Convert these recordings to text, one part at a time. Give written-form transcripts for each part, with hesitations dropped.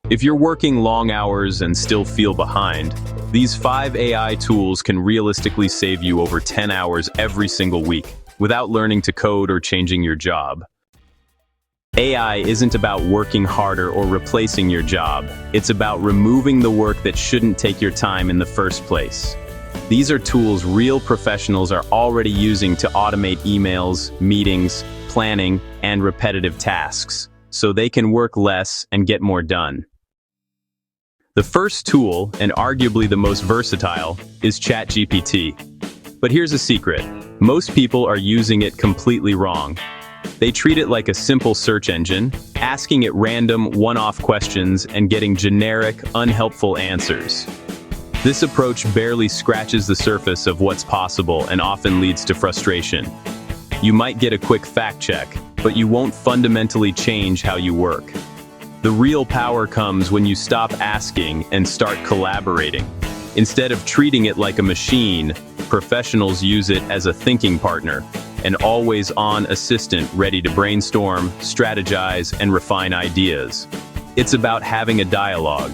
If you're working long hours and still feel behind, these 5 AI tools can realistically save you over 10 hours every single week without learning to code or changing your job. AI isn't about working harder or replacing your job. It's about removing the work that shouldn't take your time in the first place. These are tools real professionals are already using to automate emails, meetings, planning, and repetitive tasks, so they can work less and get more done. The first tool, and arguably the most versatile, is ChatGPT. But here's a secret. Most people are using it completely wrong. They treat it like a simple search engine, asking it random, one-off questions and getting generic, unhelpful answers. This approach barely scratches the surface of what's possible and often leads to frustration. You might get a quick fact check, but you won't fundamentally change how you work. The real power comes when you stop asking and start collaborating. Instead of treating it like a machine, professionals use it as a thinking partner, an always-on assistant ready to brainstorm, strategize, and refine ideas. It's about having a dialogue.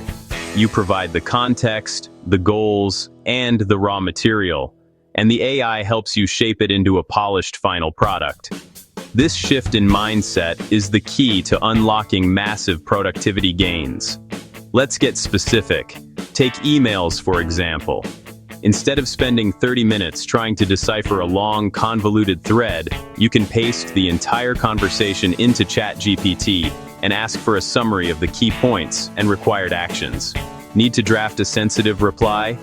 You provide the context, the goals, and the raw material, and the AI helps you shape it into a polished final product. This shift in mindset is the key to unlocking massive productivity gains. Let's get specific. Take emails, for example. Instead of spending 30 minutes trying to decipher a long, convoluted thread, you can paste the entire conversation into ChatGPT and ask for a summary of the key points and required actions. Need to draft a sensitive reply?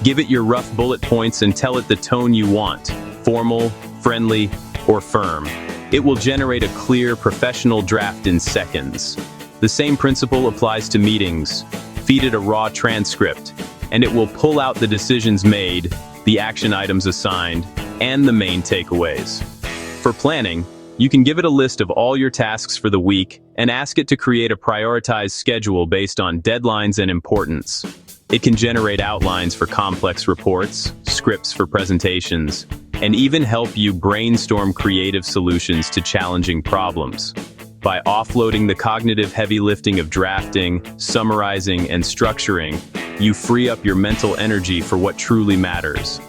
Give it your rough bullet points and tell it the tone you want, formal, friendly, or firm. It will generate a clear, professional draft in seconds. The same principle applies to meetings. Feed it a raw transcript, and it will pull out the decisions made, the action items assigned, and the main takeaways. For planning, you can give it a list of all your tasks for the week and ask it to create a prioritized schedule based on deadlines and importance. It can generate outlines for complex reports, scripts for presentations, and even help you brainstorm creative solutions to challenging problems. By offloading the cognitive heavy lifting of drafting, summarizing, and structuring, you free up your mental energy for what truly matters: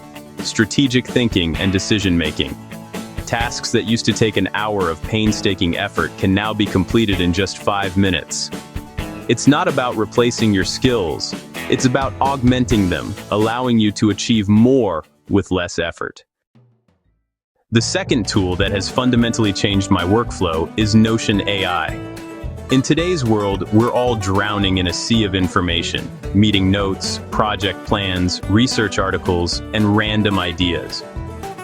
strategic thinking and decision-making. Tasks that used to take an hour of painstaking effort can now be completed in just 5 minutes. It's not about replacing your skills, it's about augmenting them, allowing you to achieve more with less effort. The second tool that has fundamentally changed my workflow is Notion AI. In today's world, we're all drowning in a sea of information: meeting notes, project plans, research articles, and random ideas.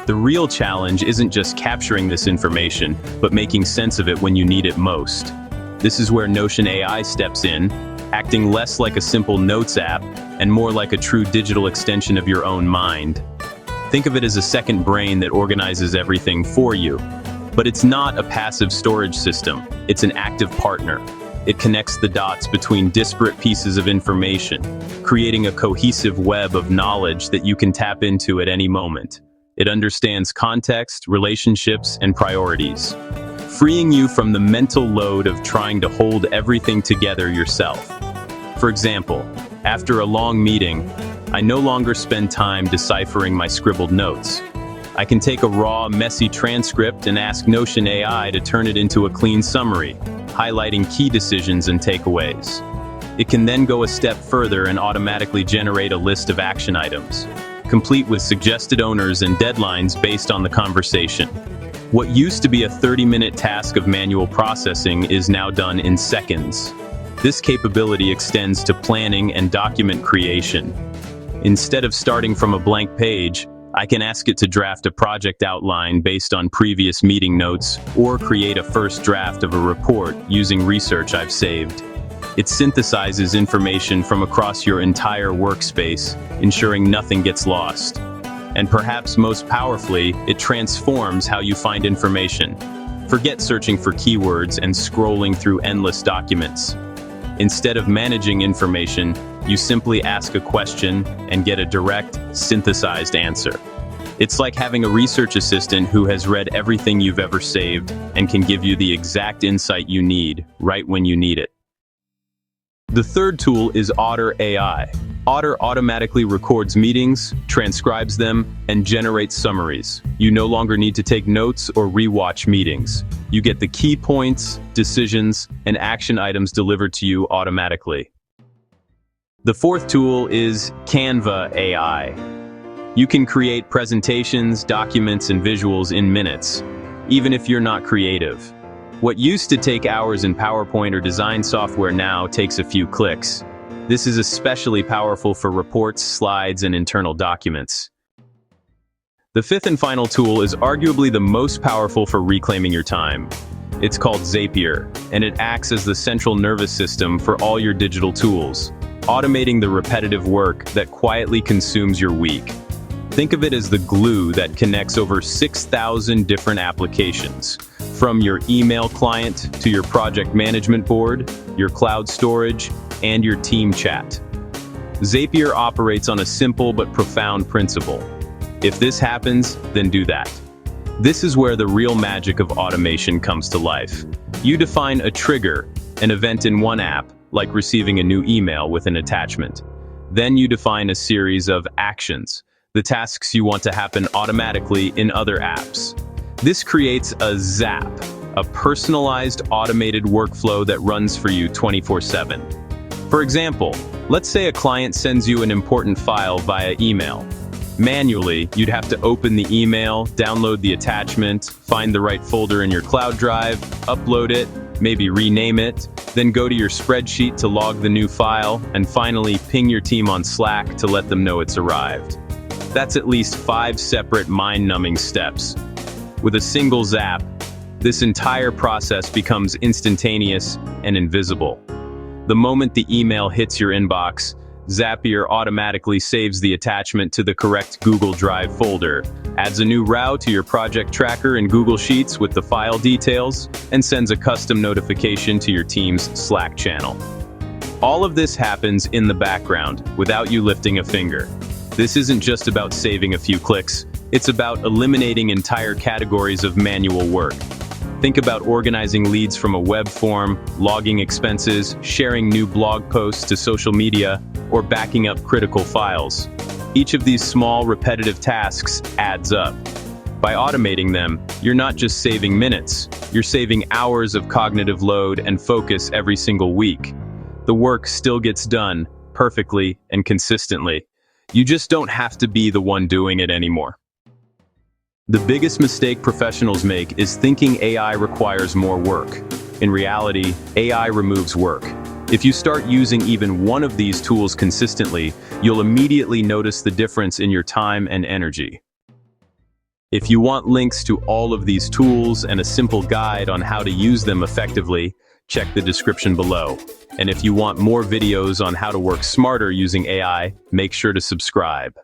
The real challenge isn't just capturing this information, but making sense of it when you need it most. This is where Notion AI steps in, acting less like a simple notes app and more like a true digital extension of your own mind. Think of it as a second brain that organizes everything for you. But it's not a passive storage system, it's an active partner. It connects the dots between disparate pieces of information, creating a cohesive web of knowledge that you can tap into at any moment. It understands context, relationships, and priorities, freeing you from the mental load of trying to hold everything together yourself. For example, after a long meeting, I no longer spend time deciphering my scribbled notes. I can take a raw, messy transcript and ask Notion AI to turn it into a clean summary, highlighting key decisions and takeaways. It can then go a step further and automatically generate a list of action items, complete with suggested owners and deadlines based on the conversation. What used to be a 30-minute task of manual processing is now done in seconds. This capability extends to planning and document creation. Instead of starting from a blank page, I can ask it to draft a project outline based on previous meeting notes or create a first draft of a report using research I've saved. It synthesizes information from across your entire workspace, ensuring nothing gets lost. And perhaps most powerfully, it transforms how you find information. Forget searching for keywords and scrolling through endless documents. Instead of managing information, you simply ask a question and get a direct, synthesized answer. It's like having a research assistant who has read everything you've ever saved and can give you the exact insight you need right when you need it. The third tool is Otter AI. Otter automatically records meetings, transcribes them, and generates summaries. You no longer need to take notes or rewatch meetings. You get the key points, decisions, and action items delivered to you automatically. The fourth tool is Canva AI. You can create presentations, documents, and visuals in minutes, even if you're not creative. What used to take hours in PowerPoint or design software now takes a few clicks. This is especially powerful for reports, slides, and internal documents. The fifth and final tool is arguably the most powerful for reclaiming your time. It's called Zapier, and it acts as the central nervous system for all your digital tools, automating the repetitive work that quietly consumes your week. Think of it as the glue that connects over 6,000 different applications, from your email client to your project management board, your cloud storage, and your team chat. Zapier operates on a simple but profound principle. If this happens, then do that. This is where the real magic of automation comes to life. You define a trigger, an event in one app, like receiving a new email with an attachment. Then you define a series of actions, the tasks you want to happen automatically in other apps. This creates a Zap, a personalized automated workflow that runs for you 24/7. For example, let's say a client sends you an important file via email. Manually, you'd have to open the email, download the attachment, find the right folder in your cloud drive, upload it, maybe rename it, then go to your spreadsheet to log the new file, and finally ping your team on Slack to let them know it's arrived. That's at least 5 separate mind-numbing steps. With a single zap, this entire process becomes instantaneous and invisible. The moment the email hits your inbox, Zapier automatically saves the attachment to the correct Google Drive folder, adds a new route to your project tracker in Google Sheets with the file details, and sends a custom notification to your team's Slack channel. All of this happens in the background, without you lifting a finger. This isn't just about saving a few clicks, it's about eliminating entire categories of manual work. Think about organizing leads from a web form, logging expenses, sharing new blog posts to social media, or backing up critical files. Each of these small, repetitive tasks adds up. By automating them, you're not just saving minutes, you're saving hours of cognitive load and focus every single week. The work still gets done, perfectly and consistently. You just don't have to be the one doing it anymore. The biggest mistake professionals make is thinking AI requires more work. In reality, AI removes work. If you start using even one of these tools consistently, you'll immediately notice the difference in your time and energy. If you want links to all of these tools and a simple guide on how to use them effectively, check the description below. And if you want more videos on how to work smarter using AI, make sure to subscribe.